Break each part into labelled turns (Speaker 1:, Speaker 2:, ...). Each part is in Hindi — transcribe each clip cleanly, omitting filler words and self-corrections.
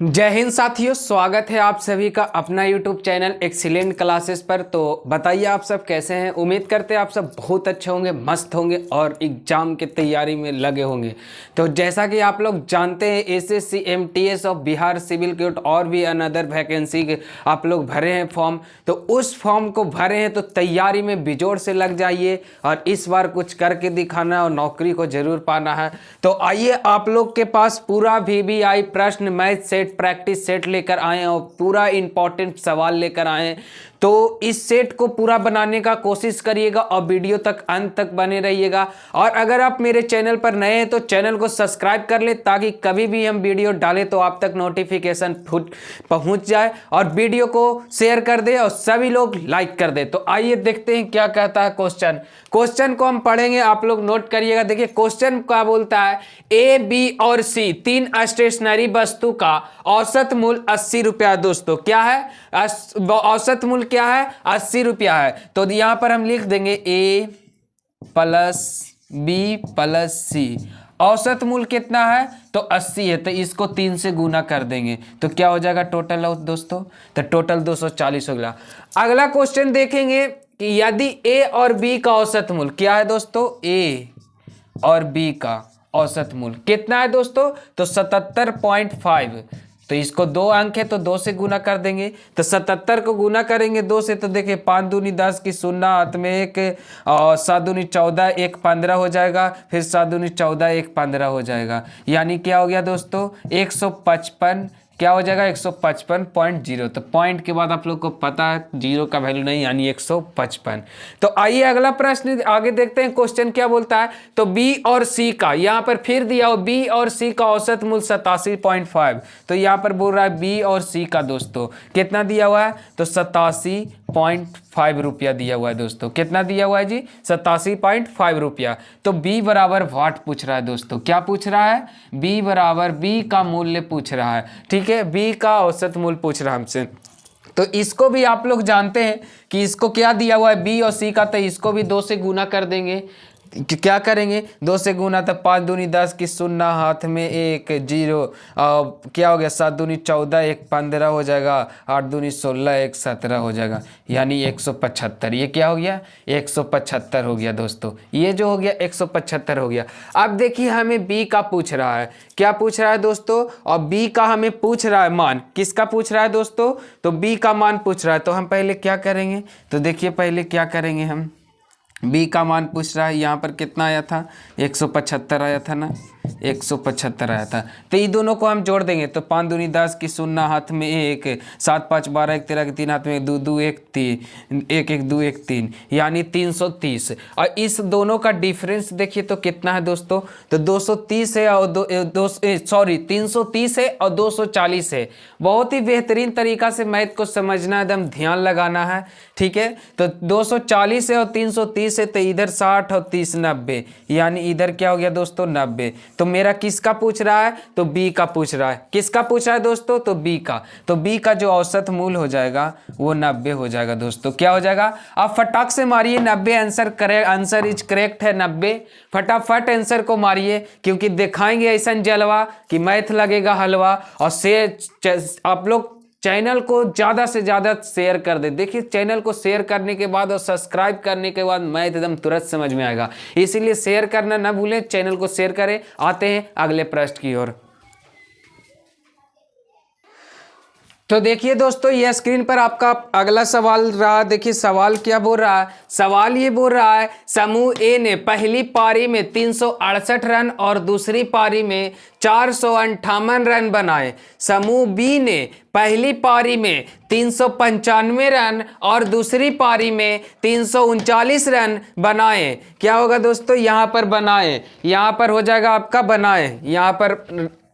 Speaker 1: जय हिंद साथियों, स्वागत है आप सभी का अपना YouTube चैनल एक्सीलेंट क्लासेस पर। तो बताइए आप सब कैसे हैं। उम्मीद करते हैं आप सब बहुत अच्छे होंगे, मस्त होंगे और एग्जाम की तैयारी में लगे होंगे। तो जैसा कि आप लोग जानते हैं एसएससी एमटीएस और बिहार सिविल कोड और भी अनदर वैकेंसी के आप लोग भरे हैं फॉर्म। तो उस फॉर्म को भरे हैं तो तैयारी में बेजोड़ से लग जाइए और इस बार कुछ करके दिखाना और नौकरी को जरूर पाना है। तो आइए आप लोग के पास पूरा VBI प्रश्न मैथ सेट प्रैक्टिस सेट लेकर आए हैं और पूरा इंपॉर्टेंट सवाल लेकर आए हैं। तो इस सेट को पूरा बनाने का कोशिश करिएगा और वीडियो तक अंत तक बने रहिएगा। और अगर आप मेरे चैनल पर नए हैं तो चैनल को सब्सक्राइब कर ले ताकि कभी भी हम वीडियो डालें तो आप तक नोटिफिकेशन पहुंच जाए, और वीडियो को शेयर कर दे और सभी लोग लाइक कर दे। तो आइए देखते हैं क्या कहता है क्वेश्चन को हम पढ़ेंगे, आप लोग नोट करिएगा। देखिए क्वेश्चन क्या बोलता है, ए बी और सी तीन स्टेशनरी वस्तु का औसत मूल्य 80 रुपया। दोस्तों क्या है औसत मूल्य, क्या है 80 रुपया है। तो यहां पर हम लिख देंगे ए प्लस बी प्लस सी, औसत मूल्य कितना है तो 80 है, तो इसको 3 से गुना कर देंगे तो क्या हो जाएगा टोटल दोस्तों, तो टोटल 240 हो गया। अगला क्वेश्चन देखेंगे कि यदि ए और बी का औसत मूल्य क्या है दोस्तों, ए और बी का औसत मूल्य कितना है दोस्तों, तो 77.5। तो इसको 2 अंक है तो 2 से गुना कर देंगे, तो 77 को गुना करेंगे 2 से तो देखिए 5 दूनी 10 की शून्य हाथ में एक, और 7 दूनी 14, एक 15 हो जाएगा, फिर 7 दूनी 14, एक 15 हो जाएगा। यानी क्या हो गया दोस्तों 155, क्या हो जाएगा 155.0। तो पॉइंट के बाद आप लोग को पता है जीरो का वैल्यू नहीं, यानी 155। तो आइए अगला प्रश्न आगे देखते हैं। क्वेश्चन क्या बोलता है, तो बी और सी का, यहां पर फिर दिया हो बी और सी का औसत मूल्य 87.5। तो यहां पर बोल रहा है बी और सी का दोस्तों कितना दिया हुआ है, तो 87.5 रुपया दिया हुआ है दोस्तों। कितना दिया हुआ है जी, 87.5 रुपया। तो बी बराबर वाट पूछ रहा है दोस्तों, क्या पूछ रहा है, बी बराबर बी का मूल्य पूछ रहा है। ठीक है, बी का औसत मूल्य पूछ रहा है हमसे। तो इसको भी आप लोग जानते हैं कि इसको क्या दिया हुआ है बी और सी का, तो इसको भी 2 से गुना कर देंगे। क्या करेंगे 2 से गुना, तो 5 दूनी 10 की शून्य हाथ में एक जीरो, क्या हो गया 7 दूनी 14, एक 15 हो जाएगा, 8 दूनी 16, एक 17 हो जाएगा, यानी 175। ये क्या हो गया 175 हो गया दोस्तों, ये जो हो गया 175 हो गया। अब देखिए हमें बी का पूछ रहा है, क्या पूछ रहा है दोस्तों, और बी का हमें पूछ रहा है मान, किसका पूछ रहा है दोस्तों, तो बी का मान पूछ रहा है। तो हम पहले क्या करेंगे, तो देखिए पहले क्या करेंगे, हम बी का मान पूछ रहा है, यहाँ पर कितना आया था 175 आया था ना, 175 आया था। तो ये दोनों को हम जोड़ देंगे तो 5 दूनी 10 की शून्य हाथ में एक, 7 5 12 एक 13 के 3 हाथ में 2 2 1 3 1 1 2 1 3, यानी 330। और इस दोनों का डिफरेंस देखिए तो कितना है दोस्तों, तो 230 है और 330 है और 240 है। बहुत ही बेहतरीन तरीका से मैथ को समझना, एकदम ध्यान लगाना है। ठीक है, तो 240 है और 330 है, तो इधर 60 और 30 90, यानी इधर क्या हो गया दोस्तों 90। तो मेरा किसका पूछ रहा है, तो बी का पूछ रहा है। किसका पूछ रहा है दोस्तों, तो बी का। तो बी का जो औसत मूल्य हो जाएगा वो 90 हो जाएगा दोस्तों। क्या हो जाएगा, आप फटाक से मारिए 90, आंसर इज करेक्ट है 90। फटाफट आंसर को मारिए, क्योंकि दिखाएंगे ऐसा जलवा कि मैथ लगेगा हलवा। और आप लोग चैनल को ज़्यादा से ज़्यादा शेयर कर दे। देखिए चैनल को शेयर करने के बाद और सब्सक्राइब करने के बाद मैथ एकदम तुरंत समझ में आएगा, इसीलिए शेयर करना ना भूलें, चैनल को शेयर करें। आते हैं अगले प्रश्न की ओर। तो देखिए दोस्तों ये स्क्रीन पर आपका अगला सवाल रहा। देखिए सवाल क्या बोल रहा है, सवाल ये बोल रहा है समूह ए ने पहली पारी में 368 रन और दूसरी पारी में 458 रन बनाए। समूह बी ने पहली पारी में 395 रन और दूसरी पारी में 339 रन बनाए। क्या होगा दोस्तों, यहाँ पर बनाए, यहाँ पर हो जाएगा आपका बनाए, यहाँ पर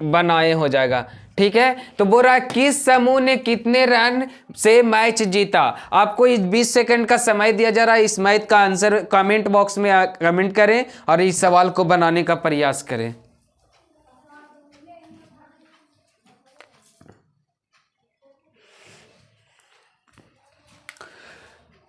Speaker 1: बनाए हो जाएगा। ठीक है, तो बोल रहा है किस समूह ने कितने रन से मैच जीता। आपको इस 20 सेकंड का समय दिया जा रहा है, इस मैथ का आंसर कमेंट बॉक्स में कमेंट करें और इस सवाल को बनाने का प्रयास करें।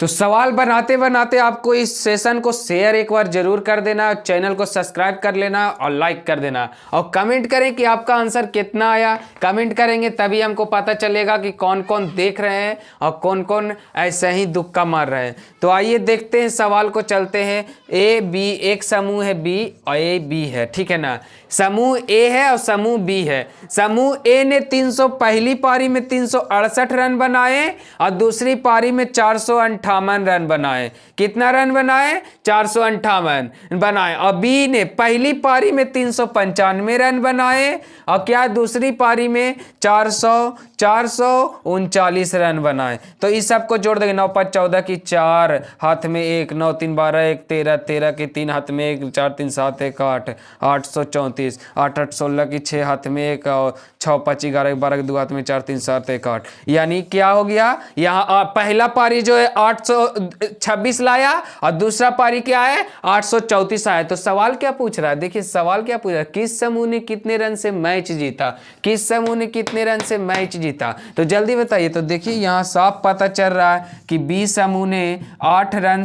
Speaker 1: तो सवाल बनाते बनाते आपको इस सेशन को शेयर एक बार जरूर कर देना, चैनल को सब्सक्राइब कर लेना और लाइक कर देना और कमेंट करें कि आपका आंसर कितना आया। कमेंट करेंगे तभी हमको पता चलेगा कि कौन कौन देख रहे हैं और कौन कौन ऐसे ही तुक्का मार रहे हैं। तो आइए देखते हैं सवाल को, चलते हैं। ए बी, एक समूह है बी और ए बी है, ठीक है ना। समूह ए है और समूह बी है। समूह ए ने 300 पहली पारी में 368 रन बनाए और दूसरी पारी में 458 रन बनाए। कितना रन बनाए? 458 बनाए। और बी ने पहली पारी में 395 रन बनाए और क्या दूसरी पारी में 439 रन बनाए। तो इस सबको जोड़ देंगे। 9 5 14 की 4, हाथ में 1, 9 3 12, 1 13, 13 की 3, हाथ में 1, 4 3 7 1 8, 834, 8 8 16 की 6, हाथ में 1 और 6 5 11 12 की 2, हाथ में 4 3 7 1 8। यानी क्या हो गया यहाँ? पहला पारी जो है 826 लाया और दूसरा पारी क्या है? 834 आया। तो सवाल क्या पूछ रहा है? देखिए सवाल क्या पूछ रहा है, किस समूह ने कितने रन से मैच जीता? किस समूह ने कितने रन से मैच जीता? तो जल्दी बताइए। तो देखिए यहाँ साफ पता चल रहा है कि बी समूह ने 8 रन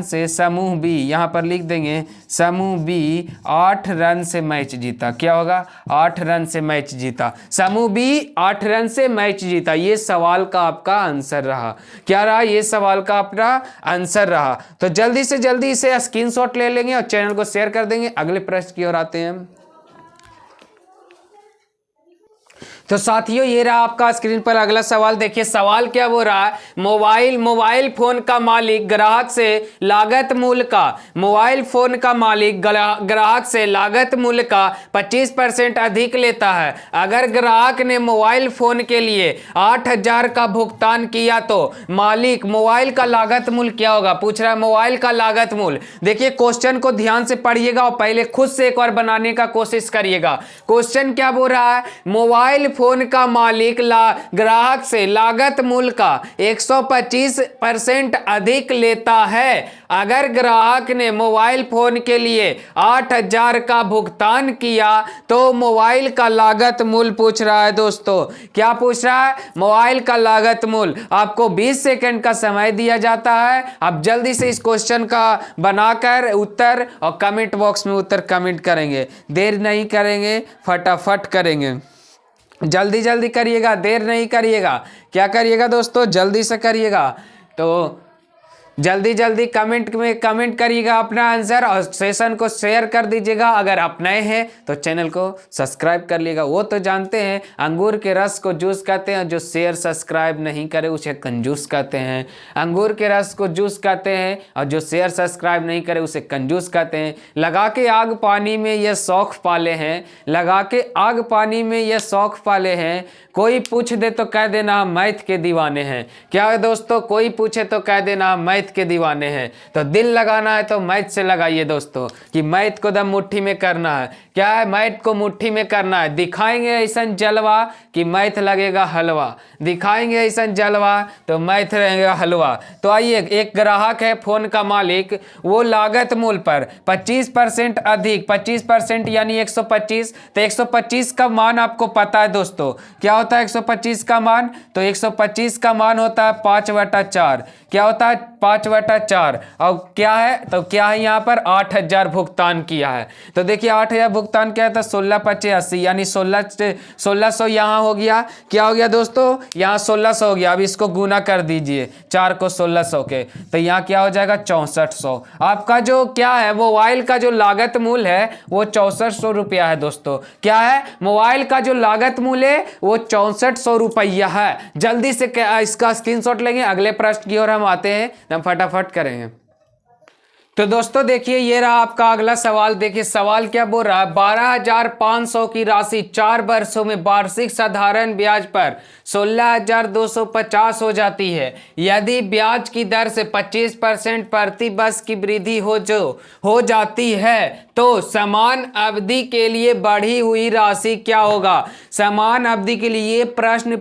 Speaker 1: से समूह बी, यहाँ पर लिख देंगे समूह बी 8 रन से मैच जीता। क्या होगा? 8 रन से मैच जीता। समूह बी 8 रन से मैच जीता। ये सवाल का आपका आंसर रहा। क्या रहा? ये सवाल का अपना आंसर रहा। तो जल्दी से जल्दी इसे स्क्रीनशॉट ले लेंगे और चैनल को शेयर कर देंगे। अगले प्रश्न की ओर आते हैं। तो साथियों ये रहा आपका स्क्रीन पर अगला सवाल। देखिए सवाल क्या बोल रहा है, मोबाइल फोन का मालिक ग्राहक से लागत मूल्य का ग्राहक से लागत मूल्य का 25% अधिक लेता है। अगर ग्राहक ने मोबाइल फोन के लिए 8000 का भुगतान किया तो मालिक मोबाइल का लागत मूल्य क्या होगा? पूछ रहा है मोबाइल का लागत मूल्य। देखिए क्वेश्चन को ध्यान से पढ़िएगा और पहले खुद से एक बार बनाने का कोशिश करिएगा। क्वेश्चन क्या बोल रहा है, मोबाइल फोन का मालिक ग्राहक से लागत मूल्य का 125% अधिक लेता है। अगर ग्राहक ने मोबाइल फोन के लिए 8000 का भुगतान किया तो मोबाइल का लागत मूल्य पूछ रहा है। दोस्तों क्या पूछ रहा है? मोबाइल का लागत मूल्य। आपको 20 सेकंड का समय दिया जाता है। आप जल्दी से इस क्वेश्चन का बनाकर उत्तर और कमेंट बॉक्स में उत्तर कमेंट करेंगे। देर नहीं करेंगे, फटाफट करेंगे। जल्दी जल्दी करिएगा, देर नहीं करिएगा। क्या करिएगा दोस्तों? जल्दी से करिएगा। तो जल्दी जल्दी कमेंट में कमेंट करिएगा अपना आंसर और सेशन को शेयर कर दीजिएगा। अगर आप नए हैं तो चैनल को सब्सक्राइब कर लीजिएगा। वो तो जानते हैं अंगूर के रस को जूस कहते हैं, जो शेयर सब्सक्राइब नहीं करे उसे कंजूस कहते हैं। अंगूर के रस को जूस कहते हैं और जो शेयर सब्सक्राइब नहीं करे उसे कंजूस कहते हैं। लगा के आग पानी में ये शौक पाले हैं, लगा के आग पानी में ये शौक पाले हैं। कोई पूछ दे तो कह देना हम मैथ के दीवाने हैं। क्या है दोस्तों? कोई पूछे तो कह देना हम मैथ के दीवाने हैं। तो दिल लगाना है तो मैथ से लगाइए दोस्तों, कि मैथ को दम मुट्ठी में करना है। क्या है? मैथ को मुट्ठी में करना है। दिखाएंगे ऐसा जलवा कि मैथ लगेगा हलवा, दिखाएंगे ऐसा जलवा तो मैथ रहेगा हलवा। तो आइए, एक ग्राहक है फोन का मालिक, वो लागत मूल्य पर 25% अधिक, 25% यानी 125। तो 125 का मान आपको पता है दोस्तों, क्या होता है 125 का मान? तो 125 का मान होता है 5/4। क्या होता है? 5/4। और क्या है? तो क्या है यहाँ पर? 8000 भुगतान किया है। तो देखिए 8000 भुगतान किया था, 16 5 80 यानी 1600 यहाँ हो गया। क्या हो गया दोस्तों? यहाँ 1600 हो गया। अब इसको गुना कर दीजिए 4 को 1600 के, तो यहाँ क्या हो जाएगा? 6400। आपका जो क्या है मोबाइल का जो लागत मूल्य है वो 6400 रुपया है दोस्तों। क्या है? मोबाइल का जो लागत मूल्य है वो 6400 रुपया है। जल्दी से इसका स्क्रीनशॉट लेंगे। अगले प्रश्न की ओर हम आते हैं, हम फटाफट करेंगे। तो दोस्तों देखिए ये रहा आपका अगला सवाल। देखिए सवाल क्या बोल रहा है, 12500 की राशि 4 वर्षों में वार्षिक साधारण ब्याज पर 16250 हो जाती है। यदि ब्याज की दर से 25% प्रति वर्ष की वृद्धि हो जाती है तो समान अवधि के लिए बढ़ी हुई राशि क्या होगा? समान अवधि के लिए ये प्रश्न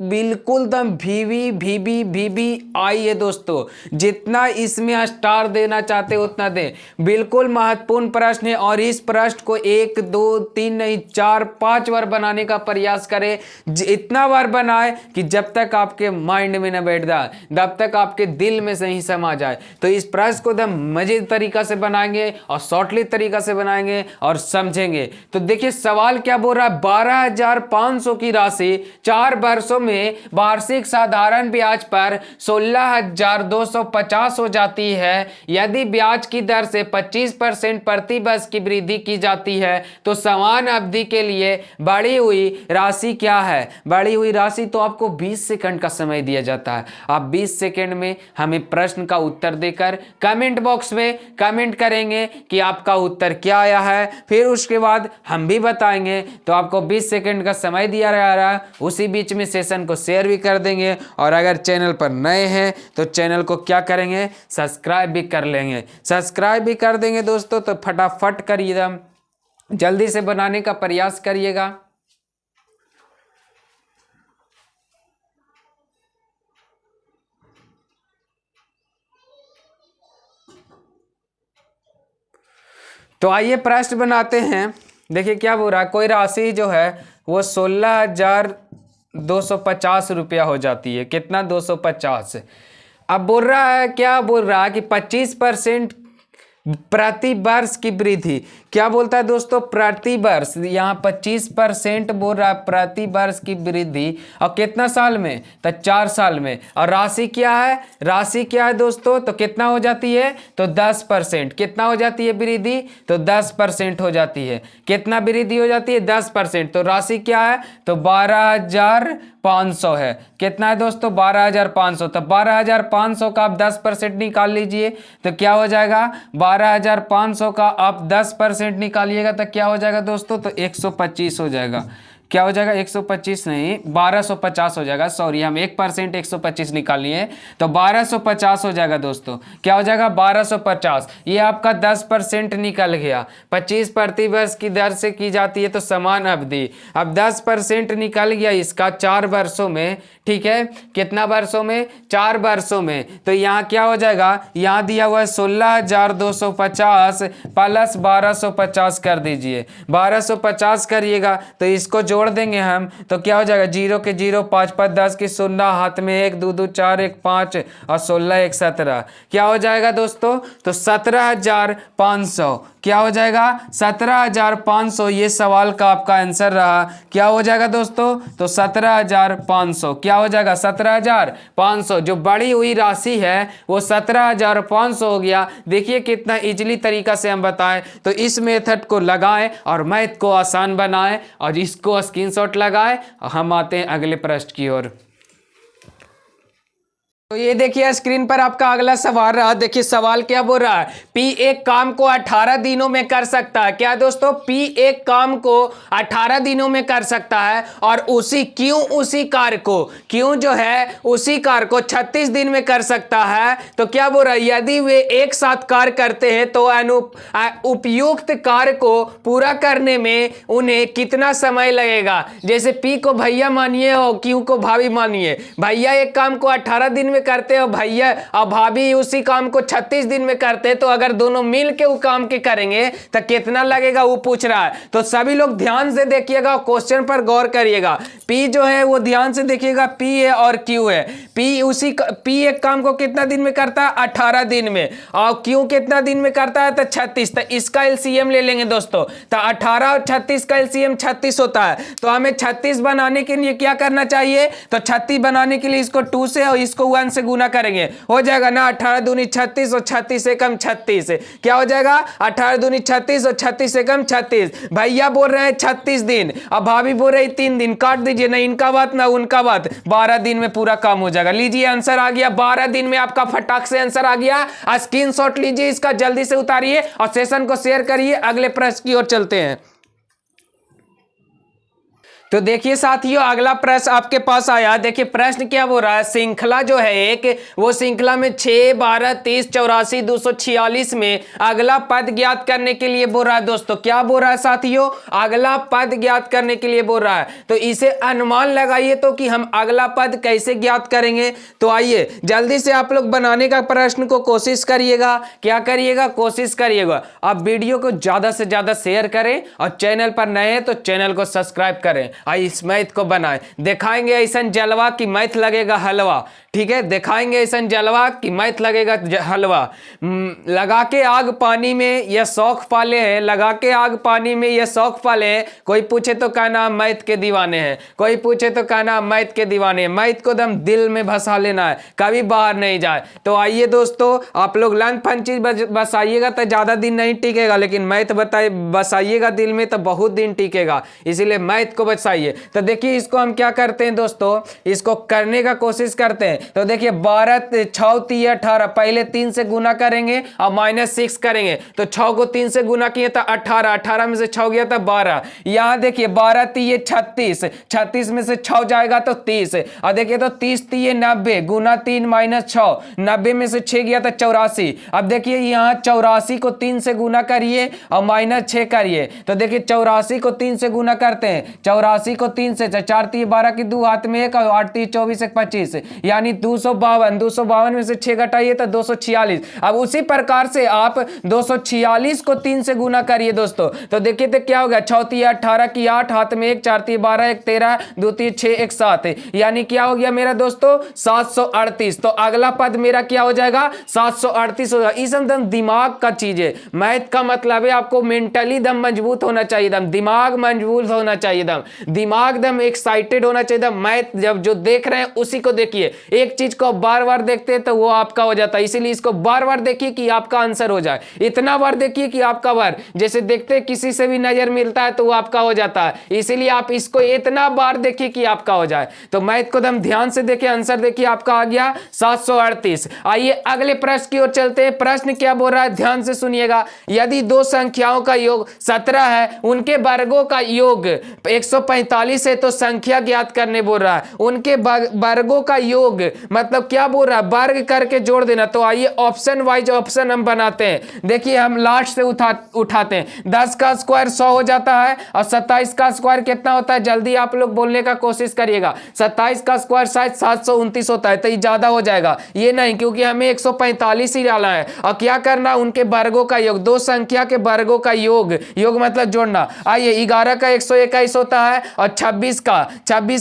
Speaker 1: बिल्कुल दम वीवी आई है दोस्तों। जितना इसमें स्टार देना चाहते उतना दें, बिल्कुल महत्वपूर्ण प्रश्न है। और इस प्रश्न को 1 2 3 नहीं 4 5 बार बनाने का प्रयास करें। इतना बार बनाए कि जब तक आपके माइंड में न बैठ जाए, तब तक आपके दिल में सही समा जाए। तो इस प्रश्न को एकदम मजेदार तरीका से बनाएंगे और शॉर्टली तरीका से बनाएंगे और समझेंगे। तो देखिए सवाल क्या बोल रहा है, 12,500 की राशि 4 वर्षों में वार्षिक साधारण ब्याज पर 16,250 हो जाती है। यदि ब्याज की दर से 25% प्रति वर्ष की वृद्धि की जाती है तो समान अवधि के लिए बढ़ी हुई राशि क्या है। बढ़ी हुई राशि तो आपको 20 सेकंड का समय दिया जाता है। आप 20 सेकंड में हमें प्रश्न का उत्तर देकर कमेंट बॉक्स में कमेंट करेंगे कि आपका उत्तर क्या आया है। फिर उसके बाद हम भी बताएंगे। तो आपको 20 सेकंड का समय दिया जा रहा है, उसी बीच में सेशन को शेयर भी कर देंगे। और अगर चैनल पर नए हैं तो चैनल को क्या करेंगे, सब्सक्राइब भी कर लेंगे। सब्सक्राइब भी कर देंगे दोस्तों। तो फटाफट करिए, जल्दी से बनाने का प्रयास करिएगा। तो आइए प्रश्न बनाते हैं। देखिए क्या बोल रहा है, कोई राशि जो है वो 16,250 रुपया हो जाती है। कितना, 250। अब बोल रहा है, क्या बोल रहा है कि 25% प्रति वर्ष की वृद्धि। क्या बोलता है दोस्तों, प्रति वर्ष। यहाँ 25% बोल रहा है प्रति वर्ष की वृद्धि। और कितना साल में, तो 4 साल में। और राशि क्या है, राशि क्या है दोस्तों, तो कितना हो जाती है, तो 10%। कितना हो जाती है वृद्धि, तो 10% हो जाती है। कितना वृद्धि हो जाती है, 10%। तो राशि क्या है, तो 12,500 है। कितना है दोस्तों, 12,500। तो 12,500 का आप 10% निकाल लीजिए तो क्या हो जाएगा, 12,500 का आप 10% निकालिएगा तो क्या हो जाएगा दोस्तों, तो 125 हो जाएगा। क्या हो जाएगा, 125 नहीं 1250 हो जाएगा। सॉरी, हम 1% 125 निकाल लिए तो 1250 हो जाएगा दोस्तों। क्या हो जाएगा, 1250। ये आपका 10% निकल गया। 25 प्रति वर्ष की दर से की जाती है तो समान अवधि। अब 10% निकल गया इसका 4 वर्षों में। ठीक है, कितना वर्षों में, 4 वर्षों में। तो यहाँ क्या हो जाएगा, यहाँ दिया हुआ है 16,250 प्लस 1250 कर दीजिए। 1250 करिएगा तो इसको जोड़ देंगे हम तो क्या हो जाएगा, 0 के 0, 5 5 10 की 0, हाथ में 1 2 2 4 1 5 और 16 1 17। क्या हो जाएगा दोस्तों, तो 17,500। क्या हो जाएगा, 17,500। ये सवाल का आपका आंसर रहा। क्या हो जाएगा दोस्तों, तो 17,500। क्या हो जाएगा, 17,500। जो बढ़ी हुई राशि है वो 17,500 हो गया। देखिए कितना इजीली तरीका से हम बताएं। तो इस मेथड को लगाएं और मैथ को आसान बनाएं और इसको स्क्रीनशॉट लगाएं। हम आते हैं अगले प्रश्न की ओर। तो ये देखिए स्क्रीन पर आपका अगला सवाल रहा। देखिए सवाल क्या बोल रहा है, P एक काम को 18 दिनों में कर सकता है। क्या दोस्तों, P एक काम को 18 दिनों में कर सकता है और उसी कार्य को जो है उसी कार्य को 36 दिन में कर सकता है। तो क्या बोल रहा है, यदि वे एक साथ कार्य करते हैं तो उपयुक्त कार्य को पूरा करने में उन्हें कितना समय लगेगा। जैसे P को भैया मानिए और Q को भाभी मानिए। भैया एक काम को 18 दिन में करते हो, भैया और भाभी उसी काम को 36 दिन में करते हैं। तो अगर दोनों मिल के वो काम के करेंगे तो कितना लगेगा, वो पूछ रहा है। तो सभी लोग ध्यान से देखिएगा, क्वेश्चन पर गौर करिएगा। P जो है वो ध्यान से देखिएगा, P है और Q है। P एक काम को कितना दिन में करता है, 18 दिन में। और Q कितना दिन में करता है, तो 36। तो इसका एलसीएम ले लेंगे दोस्तों। तो 18 और 36 का एलसीएम 36 होता है। तो हमें 36 बनाने के लिए क्या करना चाहिए, तो 36 बनाने के लिए इसको 2 से और इसको 1 से गुना करेंगे, हो जाएगा ना 18 दूनी 36 और 36 से कम 36। क्या हो जाएगा, 18 दूनी 36 और 36 से कम 36। भैया बोल रहे हैं 36 दिन और भाभी बोल रहे हैं 3 दिन। काट दीजिए, ना इनका बात ना उनका बात। 12 दिन में पूरा काम हो जाएगा। लीजिए आंसर आ गया, 12 दिन में आपका फटाक से आंसर आ गया। स्क्रीनशॉट लीजिए इसका, जल्दी से उतारिए और सेशन को शेयर करिए। अगले प्रश्न की ओर चलते हैं। तो देखिए साथियों, अगला प्रश्न आपके पास आया। देखिए प्रश्न क्या बोल रहा है, श्रृंखला जो है एक, वो श्रृंखला में 6, 12, 30, 84, 246 में अगला पद ज्ञात करने के लिए बोल रहा है दोस्तों। क्या बोल रहा है साथियों, अगला पद ज्ञात करने के लिए बोल रहा है। तो इसे अनुमान लगाइए तो कि हम अगला पद कैसे ज्ञात करेंगे। तो आइए जल्दी से आप लोग बनाने का प्रश्न को कोशिश करिएगा। क्या करिएगा, कोशिश करिएगा। आप वीडियो को ज्यादा से ज्यादा शेयर करें और चैनल पर नए हैं तो चैनल को सब्सक्राइब करें। आइए इस मैथ को बनाएं, दिखाएंगे ऐसा जलवा कि मैथ लगेगा हलवा। ठीक है, दिखाएंगे ऐसा जलवा कि मैथ लगेगा हलवा। लगा के आग पानी में यह शौक पाले हैं, लगा के आग पानी में यह शौक पाले हैं। कोई पूछे तो कहना मैथ के दीवाने हैं, कोई पूछे तो कहना मैथ के दीवाने हैं। मैथ को दम दिल में बसा लेना है, कभी बाहर नहीं जाए। तो आइए दोस्तों, आप लोग लंच फंची बसाइएगा तो ज्यादा दिन नहीं टिकेगा, लेकिन मैथ बताइए बसाइएगा दिल में तो बहुत दिन टिकेगा, इसीलिए मैथ को बसाइए। तो देखिए इसको हम क्या करते हैं दोस्तों, इसको करने का कोशिश करते हैं। तो देखिए 12, 6, 3, 18, पहले 3 से गुना करेंगे और -6 करेंगे। तो 6 को 3 से गुना किए तो 18, 18 में से 6 गया तो 12। यहां देखिए 12 3 36, 36 में से 6 जाएगा तो 30। और देखिए तो 30 3 90, गुना 3 -6, 90 में से 6 गया तो 84। अब देखिए यहाँ 84 को 3 से गुना करिए और -6 करिए। तो देखिए 84 को 3 से गुना करते हैं, 84 को 3 से 4 3 12 की 2 हाथ में 1 और 8 3 24 1 25, यानी 252। 252 में से 6 घटाइए तो 246। अब उसी प्रकार से आप 246 को 3 से गुना करिए दोस्तों। तो देखिए तो क्या होगा, 6 3 18 की 8 हाथ में 1, 4 3 12 1 13, 2 3 6 1 7, यानी क्या हो गया मेरा दोस्तों 738। तो अगला पद मेरा क्या हो जाएगा 738 होगा। इस दम दिमाग का चीज है, मैथ का मतलब है आपको मेंटली दम मजबूत होना चाहिए, दम दिमाग मजबूत होना चाहिए, दम दिमाग दम एक्साइटेड होना चाहिए। दम मैथ जब जो देख रहे हैं उसी को देखिए, एक चीज को बार बार देखते हैं तो वो आपका हो जाता है, इसीलिए इसको बार बार देखिए कि आपका आंसर हो जाए। इतना बार देखिए कि आपका बार जैसे देखते हैं किसी से भी नजर मिलता है तो वो आपका हो जाता है, इसीलिए आप इसको इतना बार देखिए कि आपका हो जाए। तो मैथ को दम ध्यान से देखिए, आंसर देखिए आपका आ गया 738। आइए अगले प्रश्न की ओर चलते हैं। प्रश्न क्या बोल रहा है, ध्यान से सुनिएगा। यदि दो संख्याओं का योग 17 है, उनके वर्गों का योग 145 है, तो संख्या ज्ञात करने बोल रहा है। उनके वर्गों का योग मतलब क्या बोल रहा है, वर्ग करके जोड़ देना। तो आइए ऑप्शन वाइज ऑप्शन हम बनाते हैं। देखिए हम लास्ट से उठाते हैं। 10 का स्क्वायर 100 हो जाता है और 27 का स्क्वायर कितना होता है, जल्दी आप लोग बोलने का कोशिश करिएगा। 27 का स्क्वायर शायद 729 होता है, तो ये ज्यादा हो जाएगा, ये नहीं, क्योंकि हमें 145 ही डालना है। और क्या करना, उनके वर्गों का योग, दो संख्या के वर्गों का योग, योग मतलब जोड़ना। आइए 11 का 121 होता है और 26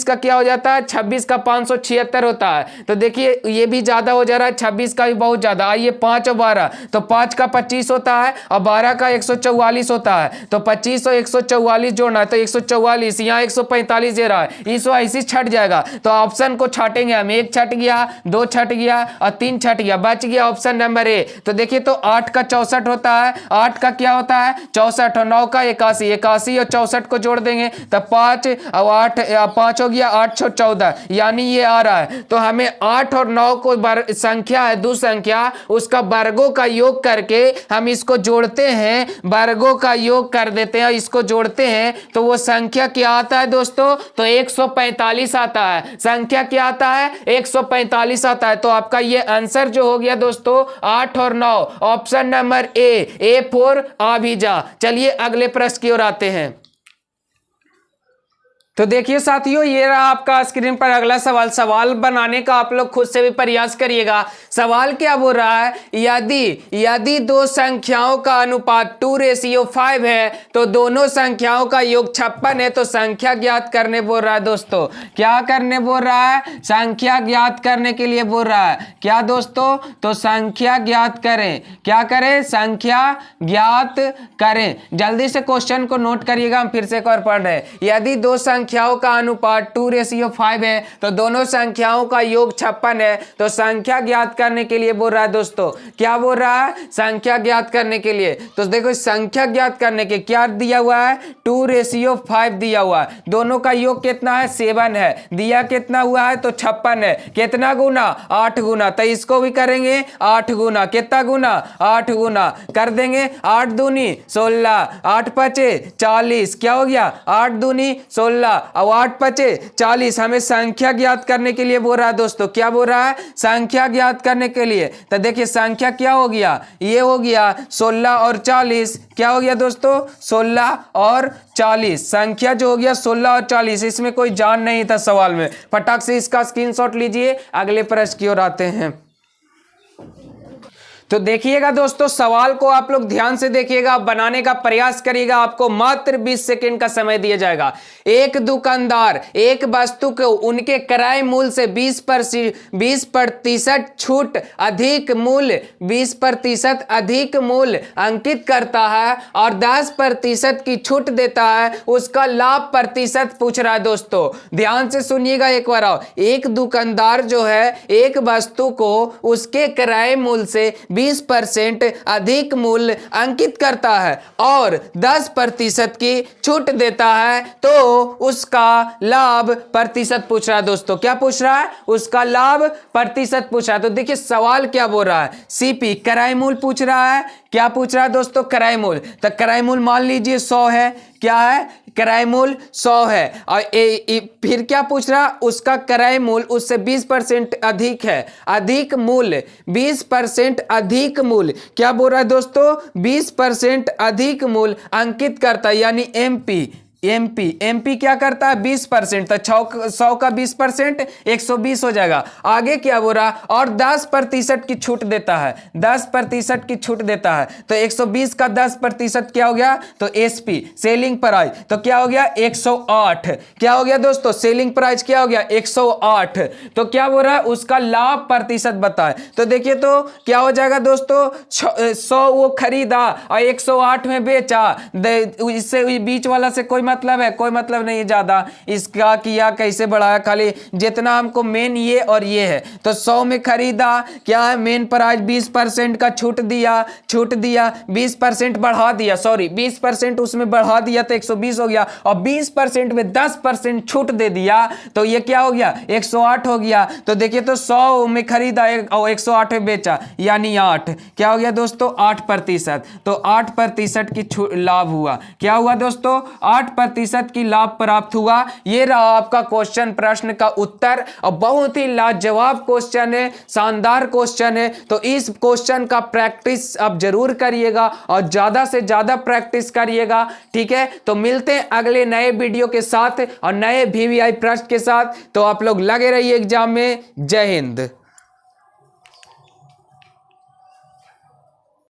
Speaker 1: का क्या हो जाता है, 26 का 576 होता है। तो देखिए ये भी ज्यादा हो जा रहा है, 26 का भी बहुत ज्यादा। आइए 5 और 12, तो 5 का 25 होता है और 12 का 144 होता है। तो 25 और 144 जोड़ना है, तो 144, यहाँ 145 दे रहा है, इस ऐसे छट जाएगा। तो ऑप्शन को छाटेंगे हम, 1 छट गया, 2 छट गया और 3 छट गया, बच गया ऑप्शन नंबर ए। तो देखिए तो 8 का 64 होता है, 8 का क्या होता है 64, और 9 का 81, 81 और 64 को जोड़ देंगे तो 5 और 8, 5 हो गया, 8 6 14, यानी ये आ रहा है। तो हमें 8 और 9 को संख्या है, दो संख्या, उसका वर्गों का योग करके हम इसको जोड़ते हैं, वर्गों का योग कर देते हैं, इसको जोड़ते हैं तो वो संख्या क्या आता है दोस्तों, तो 145 आता है। संख्या क्या आता है, 145 आता है। तो आपका ये आंसर जो हो गया दोस्तों 8 और 9, ऑप्शन नंबर ए फॉर आभिजा। चलिए अगले प्रश्न की ओर आते हैं। तो देखिए साथियों, ये रहा आपका स्क्रीन पर अगला सवाल। सवाल बनाने का आप लोग खुद से भी प्रयास करिएगा। सवाल क्या बोल रहा है, यदि दो संख्याओं का अनुपात 2:5 है तो दोनों संख्याओं का योग 56 है, तो संख्या ज्ञात करने बोल रहा है दोस्तों। क्या करने बोल रहा है, संख्या ज्ञात करने के लिए बोल रहा है। क्या दोस्तों, तो संख्या ज्ञात करें, क्या करें, संख्या ज्ञात करें। जल्दी से क्वेश्चन को नोट करिएगा, हम फिर से एक बार पढ़ रहे हैं। यदि दो संख्याओं का अनुपात 2:5 है तो दोनों संख्याओं का योग 56 है, तो संख्या ज्ञात करने के लिए बोल रहा है दोस्तों। क्या बोल रहा है, संख्या ज्ञात करने के लिए। तो देखो संख्या ज्ञात करने के क्या दिया हुआ है, 2:5 दिया हुआ है। दोनों का योग कितना है, 7 है। दिया कितना हुआ है, तो 56 है। कितना गुना, 8 गुना। तो इसको भी करेंगे 8 गुना। कितना गुना, 8 गुना कर देंगे। 8 दूनी 16, 8 पचे 40, क्या हो गया 8 दूनी 16, अब 8 पचे 40, हमें संख्या ज्ञात करने के लिए बोल रहा है दोस्तों। क्या बोल रहा है? संख्या ज्ञात करने के लिए। तो देखिए संख्या क्या हो गया, ये हो गया 16 और 40। क्या हो गया दोस्तों? 16 और 40। संख्या जो हो गया 16 और 40, इसमें कोई जान नहीं था सवाल में। फटाक से इसका स्क्रीनशॉट लीजिए, अगले प्रश्न की ओर आते हैं। तो देखिएगा दोस्तों, सवाल को आप लोग ध्यान से देखिएगा, बनाने का प्रयास करिएगा। आपको मात्र 20 सेकंड का समय दिया जाएगा। एक दुकानदार एक वस्तु को उनके क्रय मूल्य से 20% छूट अधिक मूल्य 20% अधिक मूल्य अंकित करता है और 10% की छूट देता है। उसका लाभ प्रतिशत पूछ रहा है दोस्तों। ध्यान से सुनिएगा एक बार आओ। एक दुकानदार जो है एक वस्तु को उसके क्रय मूल्य से 20% अधिक मूल्य अंकित करता है और 10% की छूट देता है, तो उसका लाभ प्रतिशत पूछ रहा है दोस्तों। क्या पूछ रहा है? उसका लाभ प्रतिशत पूछ रहा है। तो देखिए सवाल क्या बोल रहा है, सीपी क्रय मूल्य पूछ रहा है। क्या पूछ रहा है दोस्तों? क्रय मूल्य। तो क्रय मूल्य मान लीजिए 100 है। क्या है? क्रय मूल्य 100 है। और फिर क्या पूछ रहा? उसका क्रय मूल्य उससे 20% अधिक है। अधिक मूल्य 20% अधिक मूल्य। क्या बोल रहा है दोस्तों? 20% अधिक मूल्य अंकित करता है, यानी एमपी क्या करता है? 20%। तो 100 का 20% 120 हो जाएगा। आगे क्या बोल रहा? और 10% की छूट देता है। 10% की छूट देता है। तो 120 का 10% क्या हो गया? तो एसपी सेलिंग प्राइस। तो क्या हो गया? 108। क्या हो गया दोस्तों? सेलिंग प्राइस क्या हो गया? 108। तो क्या बोल रहा है? उसका लाभ प्रतिशत बताए। तो देखिए तो क्या हो जाएगा दोस्तों? 100 वो खरीदा और 108 में बेचा। इससे बीच वाला से कोई मतलब है? कोई मतलब नहीं है ज्यादा इसका किया कैसे बढ़ाया, खाली जितना हमको मेन ये और ये है। तो 100 में खरीदा, क्या है मेन प्राइस 20% का छूट दिया 20% बढ़ा दिया, सॉरी 20% उसमें बढ़ा दिया तो 120 हो गया, और 20% में 10% छूट दे दिया तो ये क्या हो गया? 108 हो गया। तो देखिए तो 100 में खरीदा और 108 में बेचा, यानी 8। क्या हो गया दोस्तों? 8%। तो 8% की लाभ हुआ। क्या हुआ दोस्तों? 8% की लाभ प्राप्त हुआ। ये रहा आपका क्वेश्चन, प्रश्न का उत्तर। और बहुत ही लाजवाब क्वेश्चन है, शानदार क्वेश्चन है। तो इस क्वेश्चन का प्रैक्टिस आप जरूर करिएगा और ज्यादा से ज्यादा प्रैक्टिस करिएगा, ठीक है। तो मिलते हैं अगले नए वीडियो के साथ और नए VVI प्रश्न के साथ। तो आप लोग लगे रहिए एग्जाम में। जय हिंद।